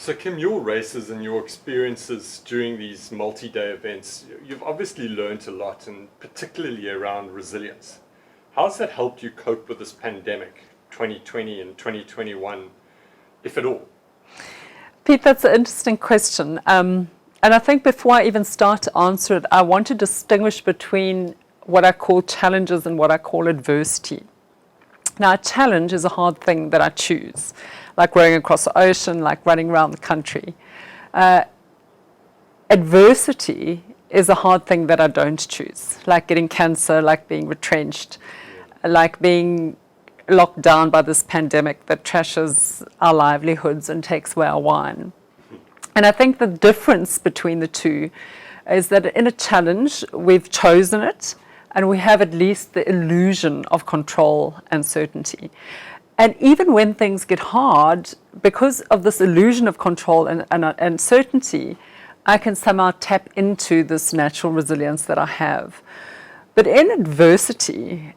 So Kim, your races and your experiences during these multi-day events, you've obviously learned a lot, and particularly around resilience. How's that helped you cope with this pandemic, 2020 and 2021, if at all? Pete, that's an interesting question. And I think before I even start to answer it, I want to distinguish between what I call challenges and what I call adversity. Now, a challenge is a hard thing that I choose, like rowing across the ocean, like running around the country. Adversity is a hard thing that I don't choose, like getting cancer, like being retrenched, like being locked down by this pandemic that trashes our livelihoods and takes away our wine. And I think the difference between the two is that in a challenge, we've chosen it, and we have at least the illusion of control and certainty. And even when things get hard, because of this illusion of control and certainty, I can somehow tap into this natural resilience that I have. But in adversity,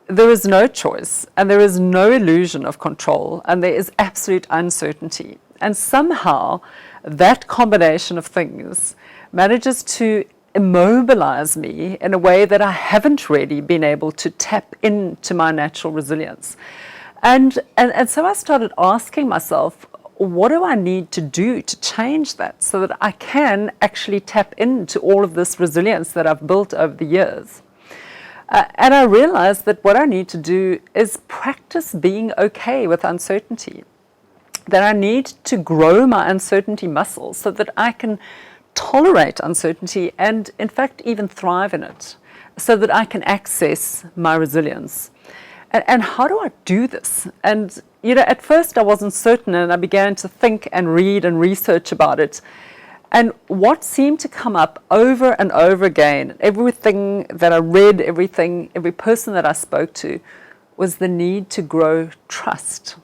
there is no choice, and there is no illusion of control, and there is absolute uncertainty. And somehow, that combination of things manages to immobilize me in a way that I haven't really been able to tap into my natural resilience. And so I started asking myself, what do I need to do to change that so that I can actually tap into all of this resilience that I've built over the years? And I realized that what I need to do is practice being okay with uncertainty, that I need to grow my uncertainty muscles so that I can tolerate uncertainty and, in fact, even thrive in it, so that I can access my resilience. And how do I do this? And, at first I wasn't certain, and I began to think and read and research about it. And what seemed to come up over and over again, everything that I read, every person that I spoke to, was the need to grow trust.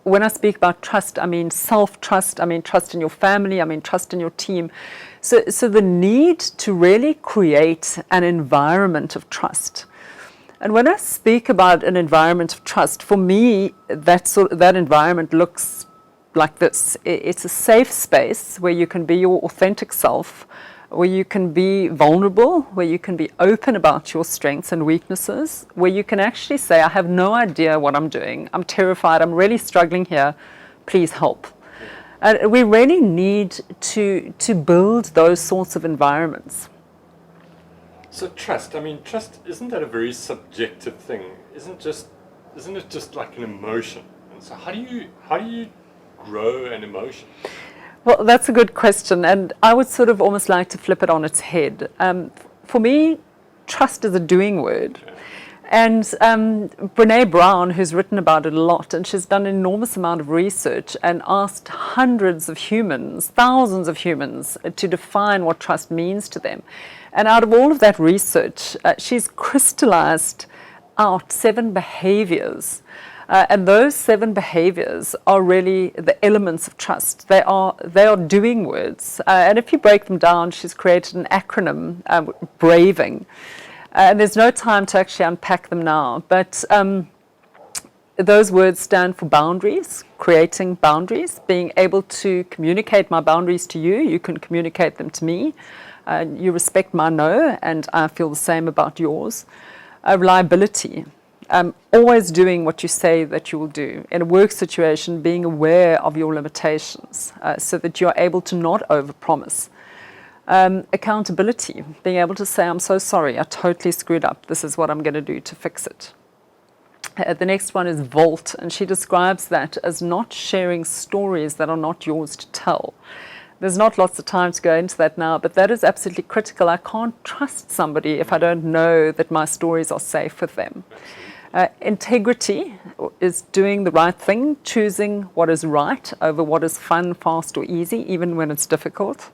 When I speak about trust, I mean self-trust, I mean trust in your family, I mean trust in your team. So the need to really create an environment of trust. And when I speak about an environment of trust, for me, that environment looks like this. It's a safe space where you can be your authentic self, where you can be vulnerable, where you can be open about your strengths and weaknesses, where you can actually say, I have no idea what I'm doing. I'm terrified. I'm really struggling here. Please help. And we really need to build those sorts of environments. So trust, isn't that a very subjective thing? Isn't it just like an emotion? And so how do you grow an emotion? Well, that's a good question, and I would sort of almost like to flip it on its head. For me, trust is a doing word. Okay. And Brené Brown, who's written about it a lot, and she's done an enormous amount of research and asked hundreds of humans, thousands of humans, to define what trust means to them. And out of all of that research, she's crystallized out 7 behaviors. And those 7 behaviors are really the elements of trust. They are doing words. And if you break them down, she's created an acronym, BRAVING. And there's no time to actually unpack them now. But those words stand for boundaries, creating boundaries, being able to communicate my boundaries to you. You can communicate them to me. You respect my no, and I feel the same about yours. Reliability. Always doing what you say that you will do. In a work situation, being aware of your limitations so that you're able to not overpromise. Accountability, being able to say, I'm so sorry, I totally screwed up. This is what I'm going to do to fix it. The next one is vault, and she describes that as not sharing stories that are not yours to tell. There's not lots of time to go into that now, but that is absolutely critical. I can't trust somebody if I don't know that my stories are safe with them. Integrity is doing the right thing, choosing what is right over what is fun, fast, or easy, even when it's difficult.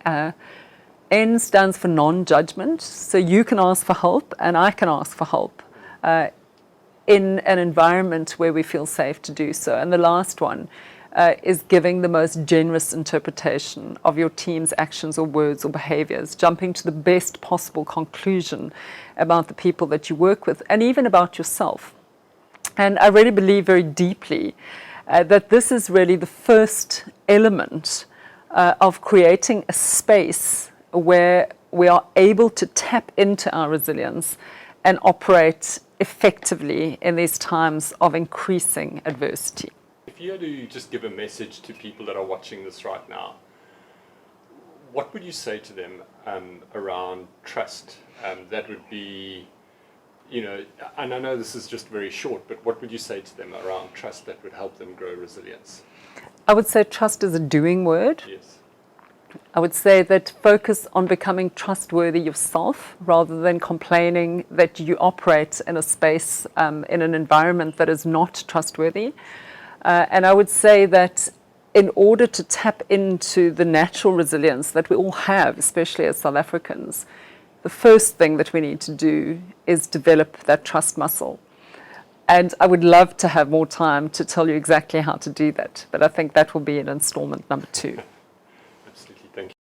N stands for non-judgment, so you can ask for help and I can ask for help in an environment where we feel safe to do so. And the last one is giving the most generous interpretation of your team's actions or words or behaviors, jumping to the best possible conclusion about the people that you work with and even about yourself. And I really believe very deeply that this is really the first element of creating a space where we are able to tap into our resilience and operate effectively in these times of increasing adversity. If you had to just give a message to people that are watching this right now, what would you say to them around trust? That would be, and I know this is just very short, but what would you say to them around trust that would help them grow resilience? I would say trust is a doing word. Yes. I would say that focus on becoming trustworthy yourself rather than complaining that you operate in a space, in an environment that is not trustworthy. And I would say that in order to tap into the natural resilience that we all have, especially as South Africans, the first thing that we need to do is develop that trust muscle. And I would love to have more time to tell you exactly how to do that, but I think that will be in installment number 2. Absolutely. Thank you.